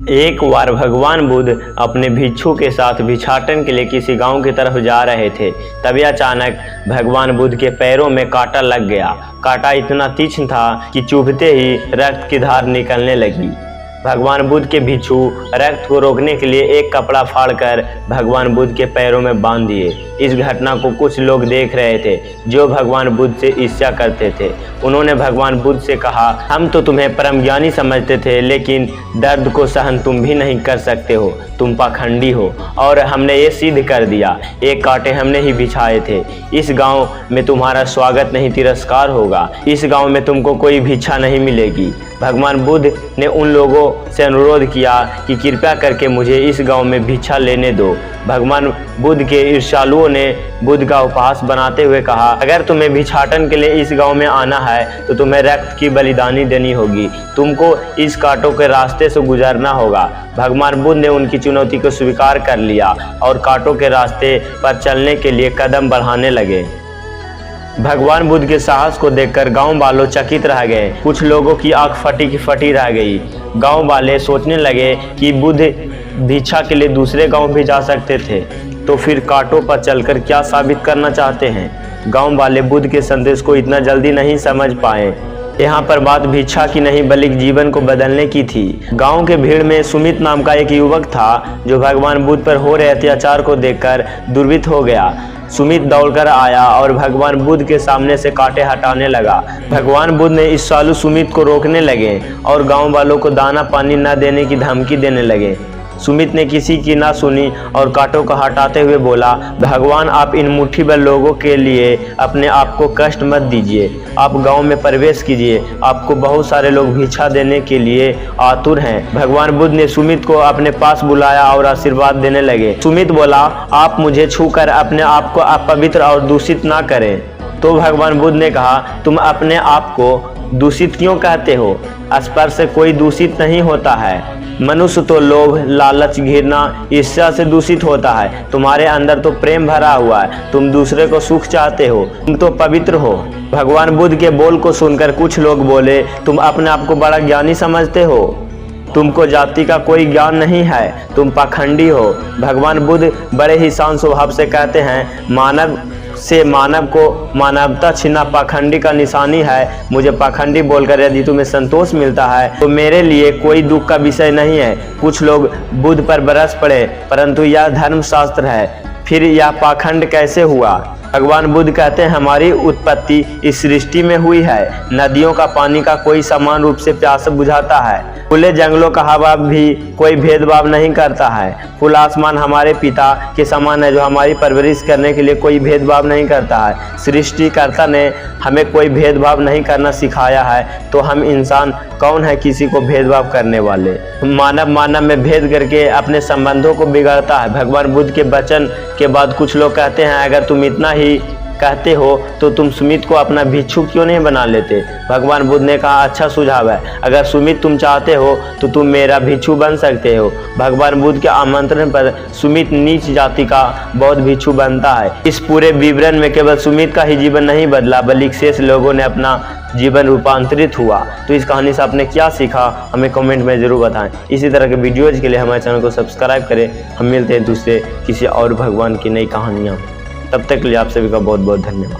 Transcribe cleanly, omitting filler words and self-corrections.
एक बार भगवान बुद्ध अपने भिक्षु के साथ भिक्षाटन के लिए किसी गांव की तरफ जा रहे थे। तभी अचानक भगवान बुद्ध के पैरों में कांटा लग गया। कांटा इतना तीक्ष्ण था कि चुभते ही रक्त की धार निकलने लगी। भगवान बुद्ध के भिक्षु रक्त को रोकने के लिए एक कपड़ा फाड़कर भगवान बुद्ध के पैरों में बांध दिए। इस घटना को कुछ लोग देख रहे थे जो भगवान बुद्ध से ईर्ष्या करते थे। उन्होंने भगवान बुद्ध से कहा, हम तो तुम्हें परम ज्ञानी समझते थे, लेकिन दर्द को सहन तुम भी नहीं कर सकते हो। तुम पाखंडी हो और हमने ये सिद्ध कर दिया। एक कांटे हमने ही बिछाए थे। इस गांव में तुम्हारा स्वागत नहीं, तिरस्कार होगा। इस गांव में तुमको कोई भिक्षा नहीं मिलेगी। भगवान बुद्ध ने उन लोगों से अनुरोध किया कि कृपया करके मुझे इस गांव में भिक्षा लेने दो। भगवान बुद्ध के ईर्ष्यालुओं ने बुद्ध का उपहास बनाते हुए कहा, अगर तुम्हें भिक्षाटन के लिए इस गांव में आना है तो तुम्हें रक्त की बलिदानी देनी होगी। तुमको इस कांटों के रास्ते से गुजरना होगा। भगवान बुद्ध ने उनकी चुनौती को स्वीकार कर लिया और कांटों के रास्ते पर चलने के लिए कदम बढ़ाने लगे। भगवान बुद्ध के साहस को देखकर गांव वालों चकित रह गए। कुछ लोगों की आंख फटी की फटी रह गई। गांव वाले सोचने लगे कि बुद्ध भिक्षा के लिए दूसरे गांव भी जा सकते थे, तो फिर कांटों पर चलकर क्या साबित करना चाहते हैं। गांव वाले बुद्ध के संदेश को इतना जल्दी नहीं समझ पाए। यहाँ पर बात भिक्षा की नहीं बल्कि जीवन को बदलने की थी। गांव के भीड़ में सुमित नाम का एक युवक था जो भगवान बुद्ध पर हो रहे अत्याचार को देखकर दुर्वित हो गया। सुमित दौड़कर आया और भगवान बुद्ध के सामने से कांटे हटाने लगा। भगवान बुद्ध ने इस सालू सुमित को रोकने लगे और गांव वालों को दाना पानी न देने की धमकी देने लगे। सुमित ने किसी की ना सुनी और कांटों को हटाते हुए बोला, भगवान आप इन मुट्ठी भर लोगों के लिए अपने आप को कष्ट मत दीजिए। आप गांव में प्रवेश कीजिए, आपको बहुत सारे लोग भिक्षा देने के लिए आतुर हैं। भगवान बुद्ध ने सुमित को अपने पास बुलाया और आशीर्वाद देने लगे। सुमित बोला, आप मुझे छूकर अपने आप को अपवित्र और दूषित ना करें। तो भगवान बुद्ध ने कहा, तुम अपने आप को दूषित क्यों कहते हो? स्पर्श से कोई दूषित नहीं होता है। मनुष्य तो लोभ, लालच, घृणा, ईर्ष्या से दूषित होता है। तुम्हारे अंदर तो प्रेम भरा हुआ है। तुम दूसरे को सुख चाहते हो। तुम तो पवित्र हो। भगवान बुद्ध के बोल को सुनकर कुछ लोग बोले, तुम अपने आप को बड़ा ज्ञानी समझते हो। तुमको जाति का कोई ज्ञान नहीं है। तुम पाखंडी हो। भगवान बुद्ध बड़े ही शांत स्वभाव से कहते हैं, मानव से मानव को मानवता छीनना पाखंडी का निशानी है। मुझे पाखंडी बोलकर यदि तुम्हें संतोष मिलता है तो मेरे लिए कोई दुख का विषय नहीं है। कुछ लोग बुद्ध पर बरस पड़े, परंतु यह धर्मशास्त्र है। फिर यह पाखंड कैसे हुआ? भगवान बुद्ध कहते हैं, हमारी उत्पत्ति इस सृष्टि में हुई है। नदियों का पानी का कोई समान रूप से प्यास बुझाता है। खुले जंगलों का हवा भी कोई भेदभाव नहीं करता है। खुला आसमान हमारे पिता के समान है जो हमारी परवरिश करने के लिए कोई भेदभाव नहीं करता है। सृष्टिकर्ता ने हमें कोई भेदभाव नहीं करना सिखाया है, तो हम इंसान कौन है किसी को भेदभाव करने वाले? मानव में भेद करके अपने संबंधों को बिगाड़ता है। भगवान बुद्ध के वचन के बाद कुछ लोग कहते हैं, अगर तुम इतना ही कहते हो तो तुम सुमित को अपना भिक्षु क्यों नहीं बना लेते? भगवान बुद्ध ने कहा, अच्छा सुझाव है। अगर सुमित तुम चाहते हो तो तुम मेरा भिक्षु बन सकते हो। भगवान बुद्ध के आमंत्रण पर सुमित नीच जाति का बौद्ध भिक्षु बनता है। इस पूरे विवरण में केवल सुमित का ही जीवन नहीं बदला, बल्कि शेष लोगों ने अपना जीवन रूपांतरित हुआ। तो इस कहानी से आपने क्या सीखा हमें कमेंट में जरूर बताएं। इसी तरह के वीडियोज़ के लिए हमारे चैनल को सब्सक्राइब करें। हम मिलते हैं दूसरे किसी और भगवान की नई कहानियाँ। तब तक के लिए आप सभी का बहुत बहुत धन्यवाद।